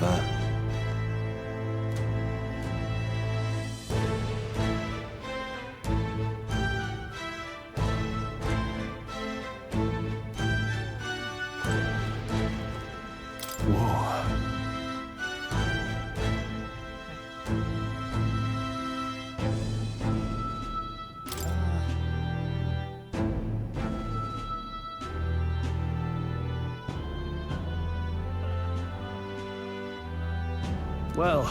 Never. Well...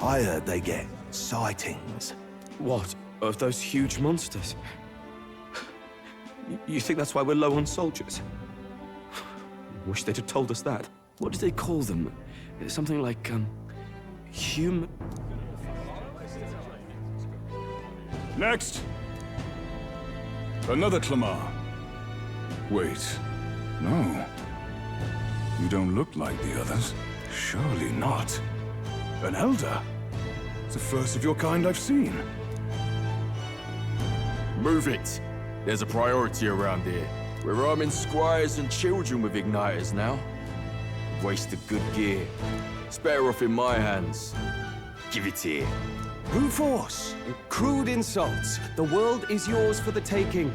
I heard they get sightings. What? Of those huge monsters? You think that's why we're low on soldiers? Wish they'd have told us that. What do they call them? Something like, Next! Another Clamar. Wait. No. You don't look like the others. Surely not. An elder? It's the first of your kind I've seen. Move it. There's a priority around here. We're arming squires and children with igniters now. Waste of good gear. It's better off in my hands. Give it here. brute force, crude insults. The world is yours for the taking.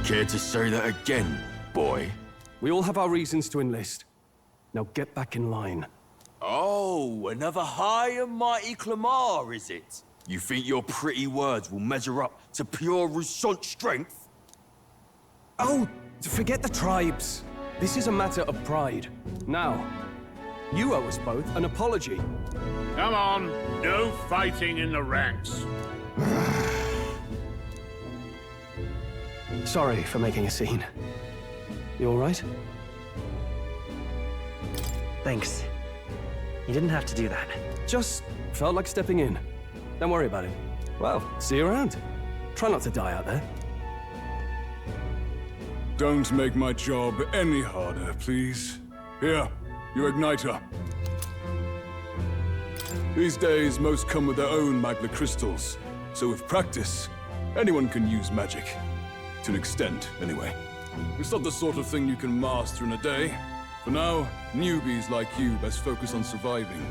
Care to say that again, boy? We all have our reasons to enlist. Now get back in line. Oh, another high and mighty Clamar, is it? You think your pretty words will measure up to pure Rousant strength? Oh, forget the tribes. This is a matter of pride. Now, you owe us both an apology. Come on, no fighting in the ranks. Sorry for making a scene. You all right? Thanks. You didn't have to do that. Just felt like stepping in. Don't worry about it. Well, see you around. Try not to die out there. Don't make my job any harder, please. Here, your igniter. These days, most come with their own magna crystals. So with practice, anyone can use magic. To an extent, anyway. It's not the sort of thing you can master in a day. For now, newbies like you best focus on surviving.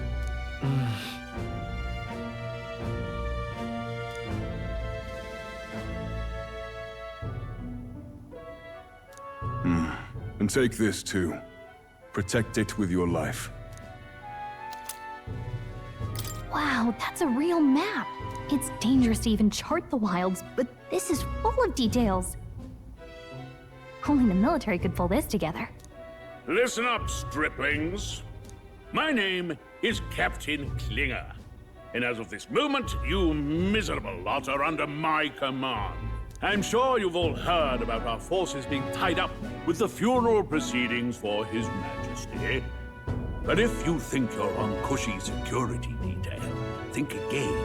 And take this too. Protect it with your life. Wow, that's a real map. It's dangerous to even chart the wilds, but this is full of details. Only the military could pull this together. Listen up, striplings. My name is Captain Klinger, and as of this moment, you miserable lot are under my command. I'm sure you've all heard about our forces being tied up with the funeral proceedings for His Majesty. But if you think you're on cushy security detail, think again.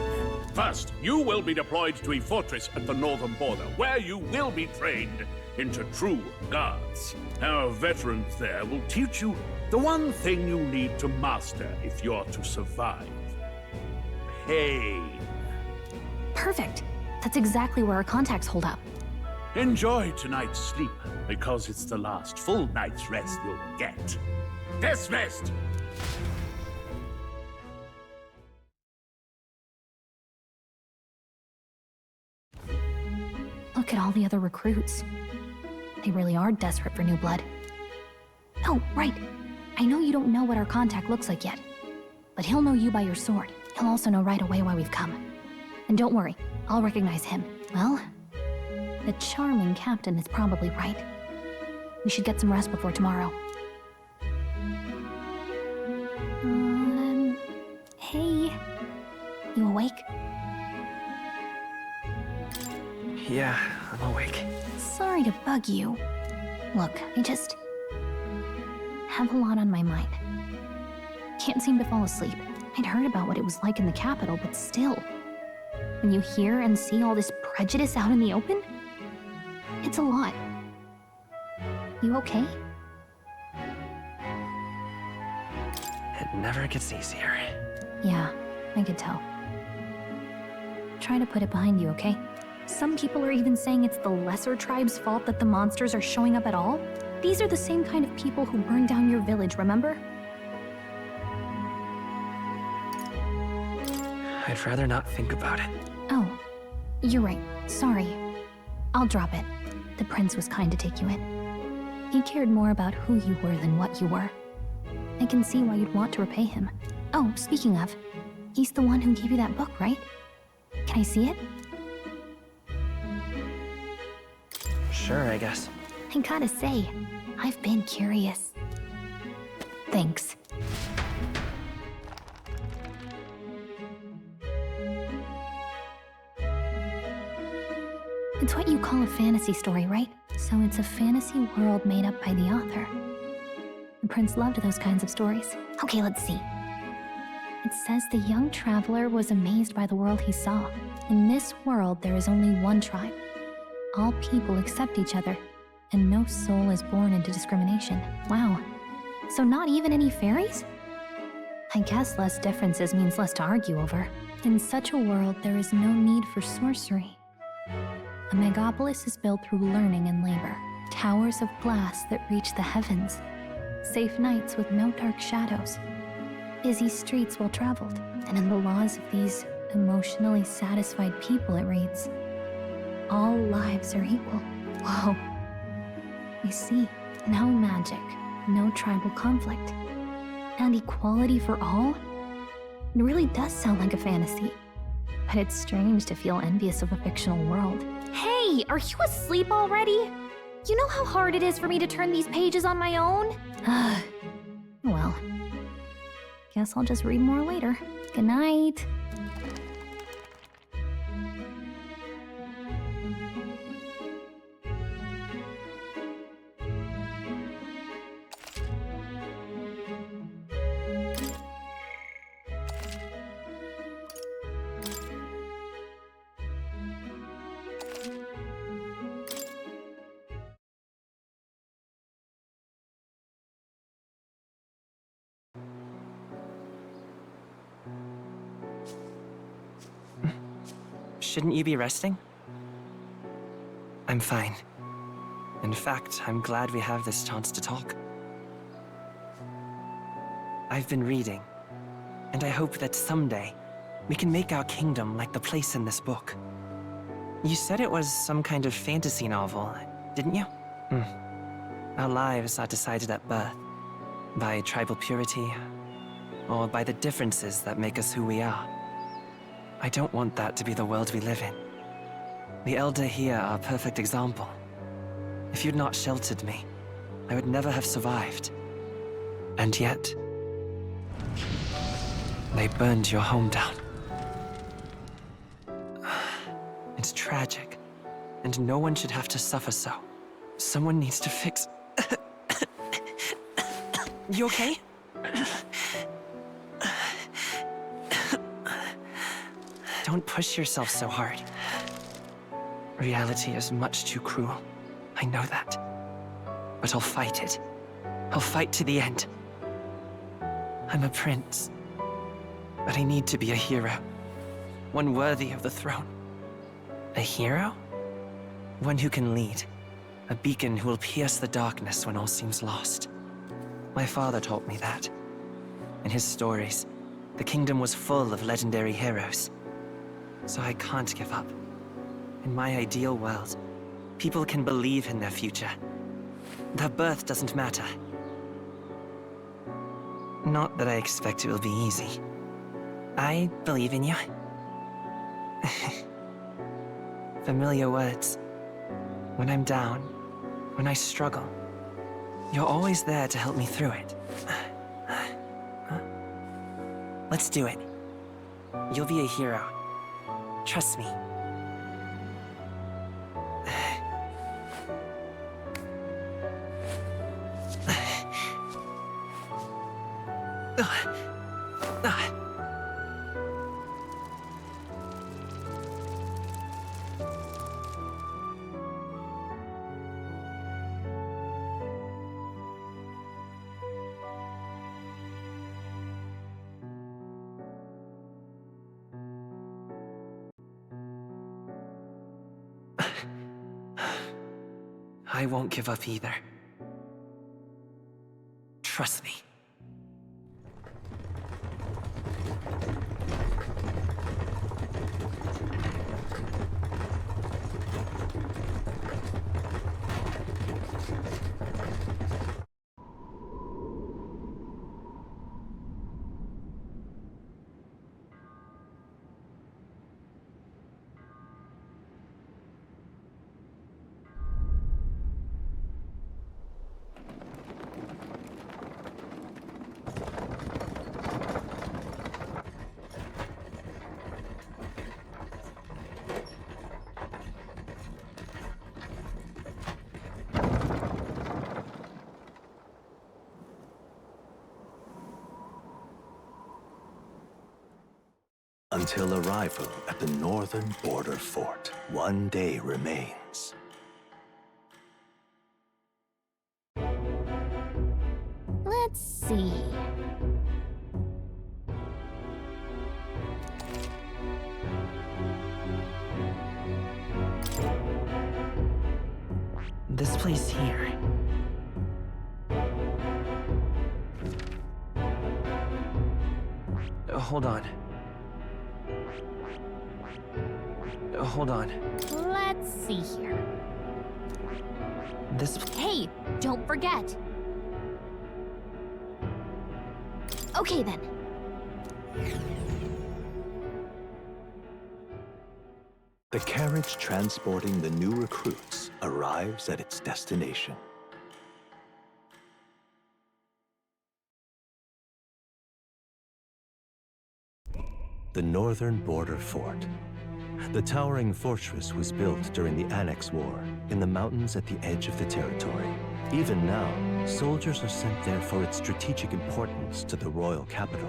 First, you will be deployed to a fortress at the northern border, where you will be trained into true guards. Our veterans there will teach you the one thing you need to master if you're to survive. Pain. Perfect. That's exactly where our contacts hold up. Enjoy tonight's sleep, because it's the last full night's rest you'll get. Dismissed! Look at all the other recruits. They really are desperate for new blood. Oh, right. I know you don't know what our contact looks like yet, but he'll know you by your sword. He'll also know right away why we've come. And don't worry, I'll recognize him. Well, the charming captain is probably right. We should get some rest before tomorrow. Hey. You awake? Yeah, I'm awake. Sorry to bug you. Look, I just have a lot on my mind. Can't seem to fall asleep. I'd heard about what it was like in the capital, but still. When you hear and see all this prejudice out in the open, It's a lot. You okay? It never gets easier. Yeah, I could tell. Try to put it behind you, okay? Some people are even saying it's the lesser tribe's fault that the monsters are showing up at all. These are the same kind of people who burned down your village, remember? I'd rather not think about it. Oh, you're right. Sorry. I'll drop it. The prince was kind to take you in. He cared more about who you were than what you were. I can see why you'd want to repay him. Oh, speaking of, he's the one who gave you that book, right? Can I see it? Sure, I guess. I gotta say, I've been curious. Thanks. It's what you call a fantasy story, right? So it's a fantasy world made up by the author. The prince loved those kinds of stories. Okay, let's see. It says the young traveler was amazed by the world he saw. In this world, there is only one tribe. All people accept each other, and no soul is born into discrimination. Wow. So not even any fairies? I guess less differences means less to argue over. In such a world, there is no need for sorcery. A megapolis is built through learning and labor. Towers of glass that reach the heavens. Safe nights with no dark shadows. Busy streets well traveled. And in the laws of these emotionally satisfied people, it reads, all lives are equal. Whoa. I see. No magic, no tribal conflict, and equality for all? It really does sound like a fantasy. But it's strange to feel envious of a fictional world. Hey, are you asleep already? You know how hard it is for me to turn these pages on my own? Well, guess I'll just read more later. Good night. Shouldn't you be resting? I'm fine. In fact, I'm glad we have this chance to talk. I've been reading, and I hope that someday we can make our kingdom like the place in this book. You said it was some kind of fantasy novel, didn't you? Our lives are decided at birth, by tribal purity, or by the differences that make us who we are. I don't want that to be the world we live in. The Elder here are a perfect example. If you'd not sheltered me, I would never have survived. And yet, they burned your home down. It's tragic, and no one should have to suffer so. Someone needs to fix... You okay? Don't push yourself so hard. Reality is much too cruel. I know that. But I'll fight it. I'll fight to the end. I'm a prince. But I need to be a hero. One worthy of the throne. A hero? One who can lead. A beacon who will pierce the darkness when all seems lost. My father taught me that. In his stories, the kingdom was full of legendary heroes. So I can't give up. In my ideal world, people can believe in their future. Their birth doesn't matter. Not that I expect it will be easy. I believe in you. Familiar words. When I'm down, when I struggle, you're always there to help me through it. Let's do it. You'll be a hero. Trust me. I won't give up either. Trust me. Until arrival at the northern border fort, one day remains. Let's see. This place here. Hold on. Hold on. Let's see here. This... Hey, don't forget. Okay then. The carriage transporting the new recruits arrives at its destination. The northern border fort. The towering fortress was built during the Annex War in the mountains at the edge of the territory. Even now, soldiers are sent there for its strategic importance to the royal capital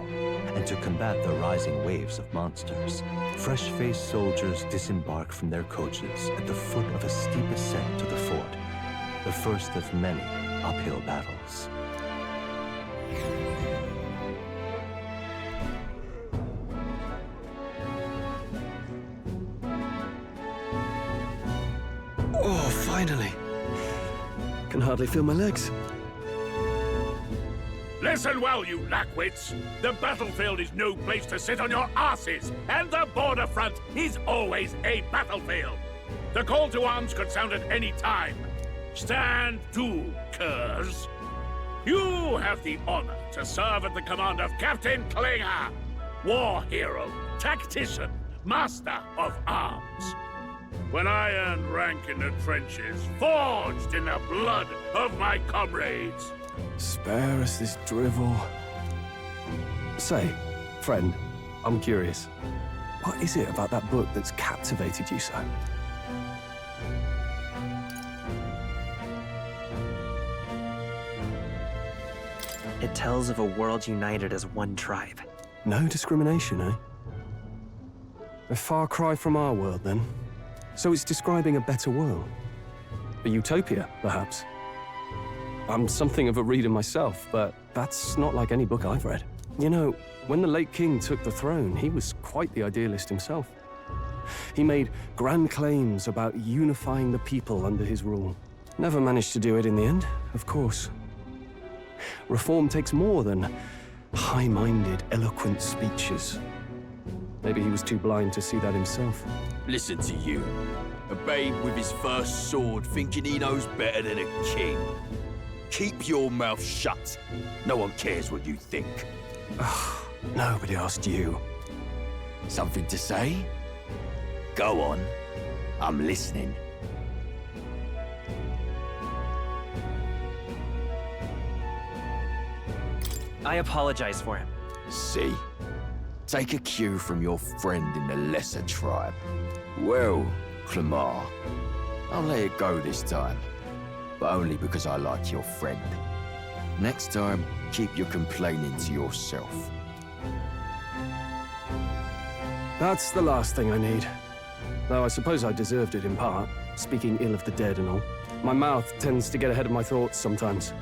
and to combat the rising waves of monsters. Fresh-faced soldiers disembark from their coaches at the foot of a steep ascent to the fort, the first of many uphill battles. Oh, finally. Can hardly feel my legs. Listen well, you lackwits. The battlefield is no place to sit on your asses, and the border front is always a battlefield. The call to arms could sound at any time. Stand to, curs. You have the honor to serve at the command of Captain Klinger, war hero, tactician, master of arms. When I earned rank in the trenches, forged in the blood of my comrades. Spare us this drivel. Say, friend, I'm curious. What is it about that book that's captivated you so? It tells of a world united as one tribe. No discrimination, eh? A far cry from our world, then. So it's describing a better world. A utopia, perhaps. I'm something of a reader myself, but that's not like any book I've read. You know, when the late king took the throne, he was quite the idealist himself. He made grand claims about unifying the people under his rule. Never managed to do it in the end, of course. Reform takes more than high-minded, eloquent speeches. Maybe he was too blind to see that himself. Listen to you. A babe with his first sword thinking he knows better than a king. Keep your mouth shut. No one cares what you think. Nobody asked you. Something to say? Go on. I'm listening. I apologize for him. See? Take a cue from your friend in the lesser tribe. Well, Clemar, I'll let it go this time. But only because I like your friend. Next time, keep your complaining to yourself. That's the last thing I need. Though I suppose I deserved it in part, speaking ill of the dead and all. My mouth tends to get ahead of my thoughts sometimes.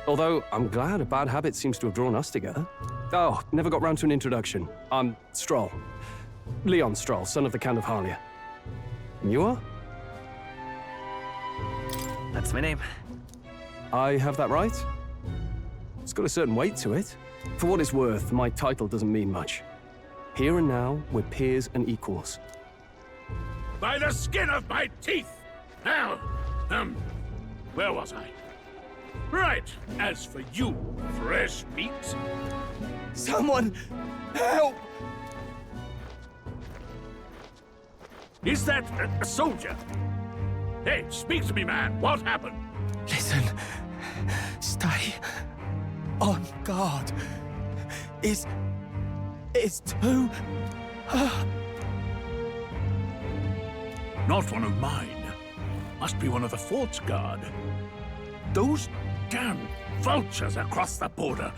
Although, I'm glad a bad habit seems to have drawn us together. Oh, never got round to an introduction. I'm Stroll. Leon Stroll, son of the Count of Harlia. And you are? That's my name. I have that right? It's got a certain weight to it. For what it's worth, my title doesn't mean much. Here and now, we're peers and equals. By the skin of my teeth! Now, where was I? Right, as for you, fresh meat. Someone help! Is that a soldier? Hey, speak to me, man. What happened? Listen, stay on guard. It's too... Not one of mine. Must be one of the fort's guard. Those damn vultures across the border.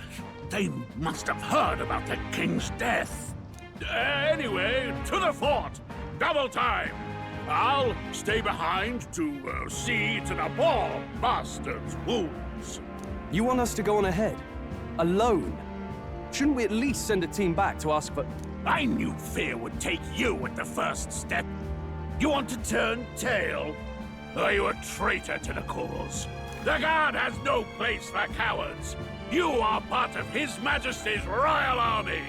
They must have heard about the king's death. Anyway, to the fort. Double time. I'll stay behind to see to the poor bastard's wounds. You want us to go on ahead? Alone? Shouldn't we at least send a team back to ask for... I knew fear would take you at the first step. You want to turn tail? Are you a traitor to the cause? The Guard has no place for cowards. You are part of His Majesty's Royal Army.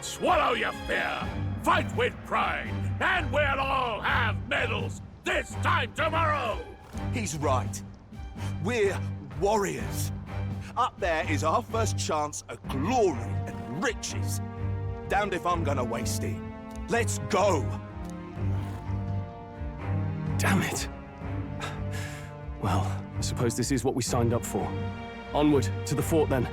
Swallow your fear, fight with pride, and we'll all have medals this time tomorrow! He's right. We're warriors. Up there is our first chance at glory and riches. Damned if I'm gonna waste it. Let's go! Damn it. Well, I suppose this is what we signed up for. Onward, to the fort then.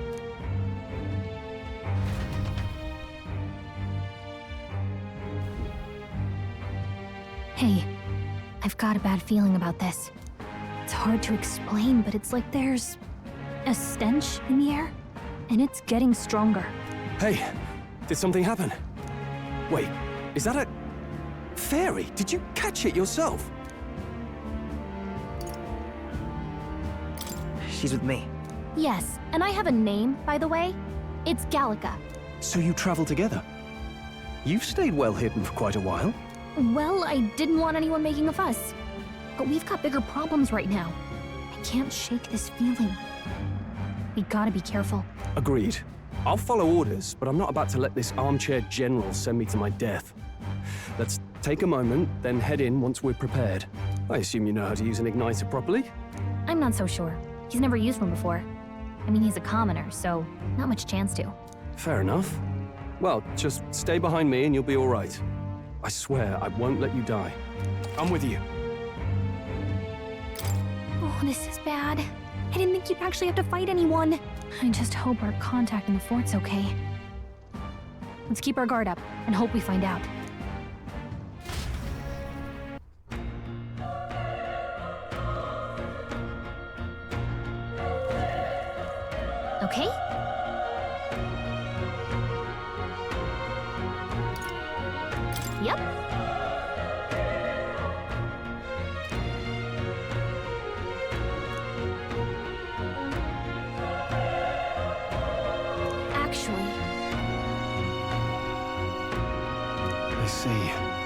Hey, I've got a bad feeling about this. It's hard to explain, but it's like there's a stench in the air, and it's getting stronger. Hey, did something happen? Wait, is that a... fairy? Did you catch it yourself? She's with me. Yes, and I have a name, by the way. It's Gallica. So you travel together? You've stayed well hidden for quite a while. Well, I didn't want anyone making a fuss. But we've got bigger problems right now. I can't shake this feeling. We gotta be careful. Agreed. I'll follow orders, but I'm not about to let this armchair general send me to my death. Let's take a moment, then head in once we're prepared. I assume you know how to use an igniter properly? I'm not so sure. He's never used one before. I mean, he's a commoner, so not much chance to. Fair enough. Well, just stay behind me and you'll be all right. I swear I won't let you die. I'm with you. Oh, this is bad. I didn't think you'd actually have to fight anyone. I just hope our contact in the fort's okay. Let's keep our guard up and hope we find out. Okay? Yep. Actually, I see.